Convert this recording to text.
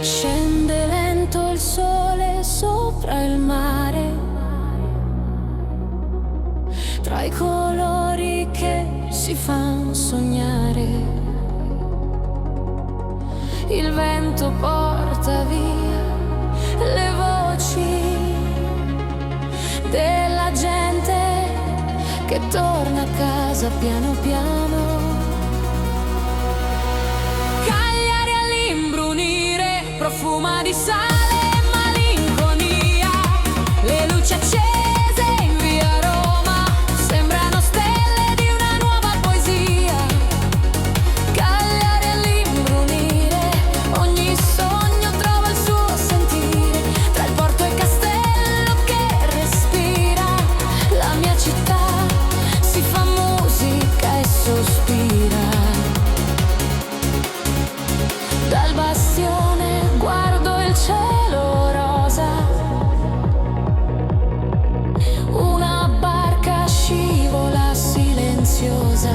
Scende lento il sole sopra il mare, tra i colori che si fanno sognare. Il vento porta via le voci della gente che torna a casa piano piano. Cagliari all'imbrunire, profuma di sale e malinconia. Le luci accese in via Roma sembrano stelle di una nuova poesia. Cagliari all'imbrunire, ogni sogno trova il suo sentire. Tra il porto e il castello che respira, la mia città si fa musica e sospira. Dal bastione guardo il cielo rosa, una barca scivola silenziosa.